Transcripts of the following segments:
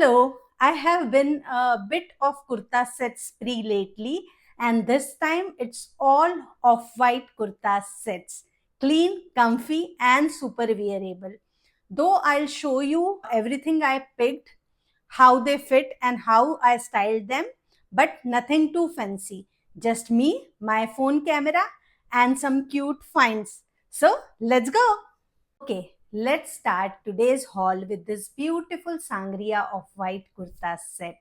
Hello, I have been a bit of kurta set spree lately, and this time it's all off-white kurta sets. Clean, comfy, and super wearable. Though I'll show you everything I picked, how they fit, and how I styled them, but nothing too fancy. Just me, my phone camera, and some cute finds. So let's go. Okay, let's start today's haul with this beautiful sangria of white kurta set.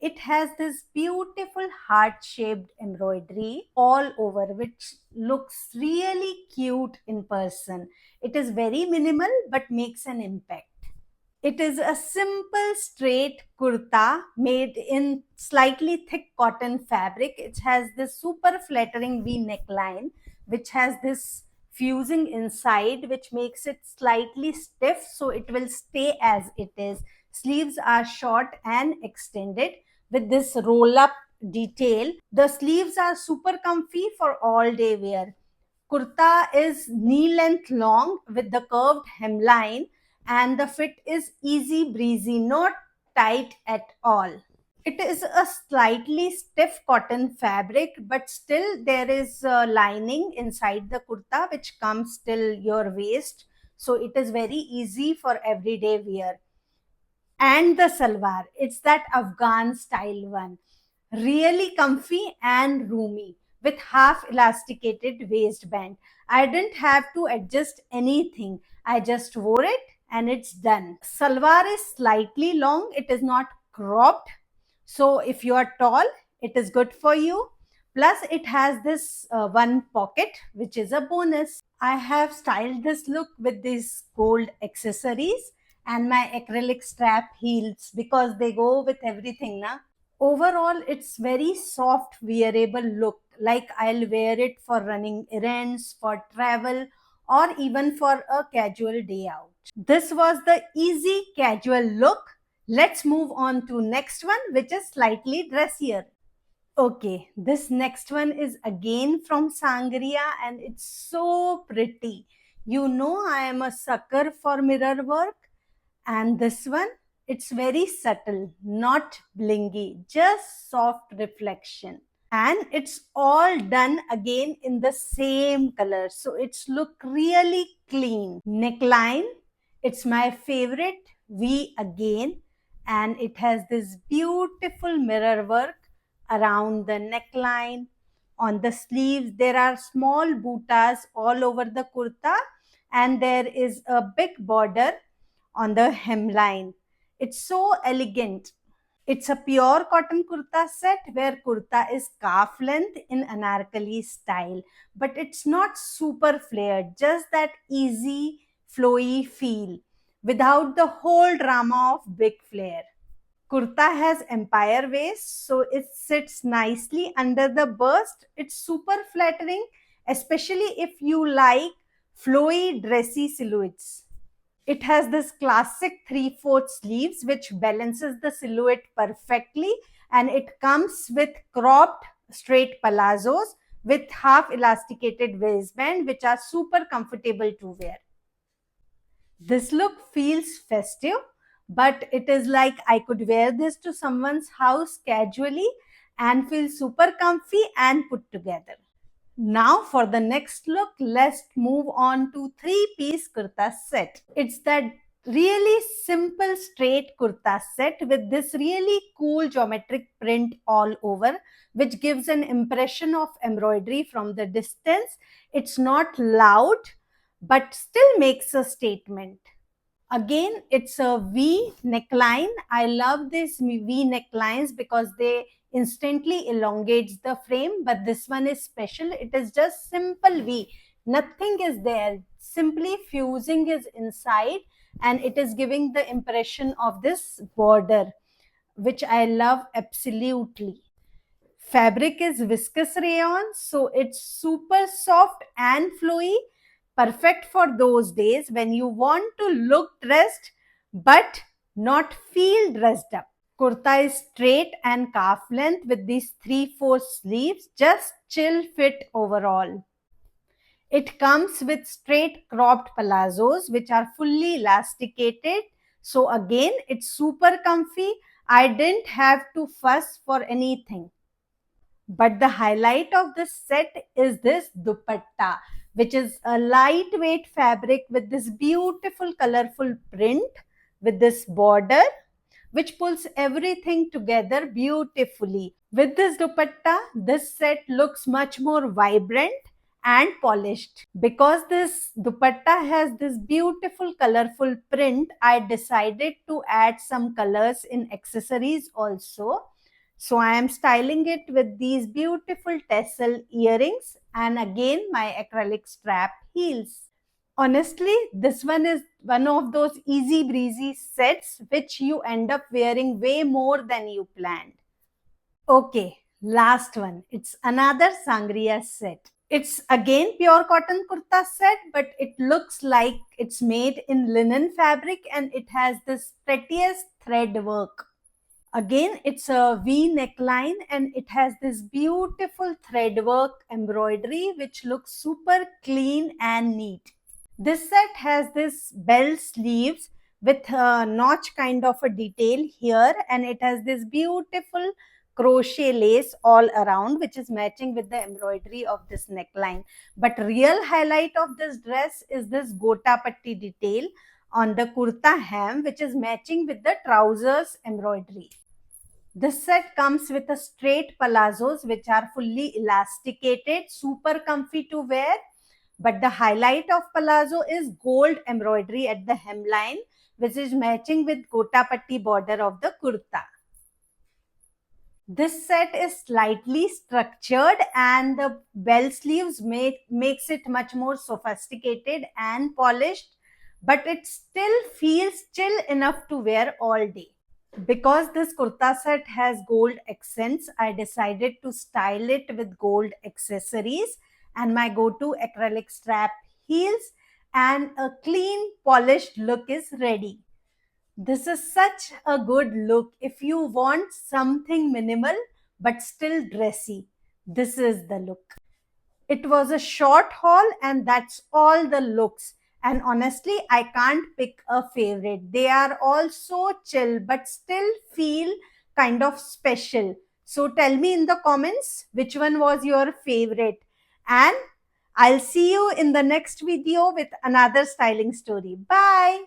It has this beautiful heart-shaped embroidery all over, which looks really cute in person. It is very minimal but makes an impact. It is a simple straight kurta made in slightly thick cotton fabric. It has this super flattering V neckline, which has this fusing inside, which makes it slightly stiff so it will stay as it is. Sleeves are short and extended with this roll up detail. The sleeves are super comfy for all day wear. Kurta is knee length long with the curved hemline, and the fit is easy breezy, not tight at all. It is a slightly stiff cotton fabric, but still there is a lining inside the kurta which comes till your waist. So it is very easy for everyday wear. And the salwar, it's that Afghan style one. Really comfy and roomy with half elasticated waistband. I didn't have to adjust anything. I just wore it and it's done. Salwar is slightly long, it is not cropped. So if you are tall, it is good for you. Plus, it has this one pocket, which is a bonus. I have styled this look with these gold accessories and my acrylic strap heels because they go with everything. Na? Overall, it's very soft, wearable look. Like I'll wear it for running errands, for travel, or even for a casual day out. This was the easy casual look. Let's move on to next one, which is slightly dressier. Okay, this next one is again from Sangria and it's so pretty. You know, I am a sucker for mirror work, and this one, it's very subtle, not blingy, just soft reflection. And it's all done again in the same color. So it's look really clean. Neckline, it's my favorite V again. And it has this beautiful mirror work around the neckline. On the sleeves, there are small buttas all over the kurta, and there is a big border on the hemline. It's so elegant. It's a pure cotton kurta set where kurta is calf length in anarkali style, but it's not super flared, just that easy, flowy feel without the whole drama of big flare. Kurta has empire waist, so it sits nicely under the bust. It's super flattering, especially if you like flowy, dressy silhouettes. It has this classic 3/4 sleeves, which balances the silhouette perfectly, and it comes with cropped straight palazzos with half elasticated waistband, which are super comfortable to wear. This look feels festive, but it is like I could wear this to someone's house casually and feel super comfy and put together. Now for the next look, let's move on to three-piece kurta set. It's that really simple straight kurta set with this really cool geometric print all over, which gives an impression of embroidery from the distance. It's not loud, but still makes a statement. Again, it's a V neckline. I love these V necklines because they instantly elongates the frame, but this one is special. It is just simple V. Nothing is there. Simply fusing is inside, and it is giving the impression of this border, which I love absolutely. Fabric is viscous rayon, so it's super soft and flowy, perfect for those days when you want to look dressed but not feel dressed up. Kurta is straight and calf length with these 3/4 sleeves, just chill fit overall. It comes with straight cropped palazzos which are fully elasticated So again, it's super comfy. I didn't have to fuss for anything. But the highlight of this set is this dupatta, which is a lightweight fabric with this beautiful colorful print with this border, which pulls everything together beautifully. With this dupatta, this set looks much more vibrant and polished. Because this dupatta has this beautiful colorful print, I decided to add some colors in accessories also. So I am styling it with these beautiful tassel earrings and again my acrylic strap heels. Honestly, this one is one of those easy breezy sets which you end up wearing way more than you planned. Okay, last one. It's another Sangria set. It's again pure cotton kurta set, but it looks like it's made in linen fabric and it has this prettiest thread work. Again, it's a V neckline and it has this beautiful thread work embroidery which looks super clean and neat. This set has this bell sleeves with a notch kind of a detail here, and it has this beautiful crochet lace all around which is matching with the embroidery of this neckline. But real highlight of this dress is this gota patti detail on the kurta hem which is matching with the trousers embroidery. This set comes with a straight palazzos which are fully elasticated, super comfy to wear. But the highlight of palazzo is gold embroidery at the hemline, which is matching with gota patti border of the kurta. This set is slightly structured and the bell sleeves makes it much more sophisticated and polished, but it still feels chill enough to wear all day. Because this kurta set has gold accents, I decided to style it with gold accessories and my go-to acrylic strap heels, and a clean polished look is ready. This is such a good look if you want something minimal but still dressy. This is the look. It was a short haul and that's all the looks. And honestly, I can't pick a favorite. They are all so chill but still feel kind of special. So tell me in the comments which one was your favorite. And I'll see you in the next video with another styling story. Bye.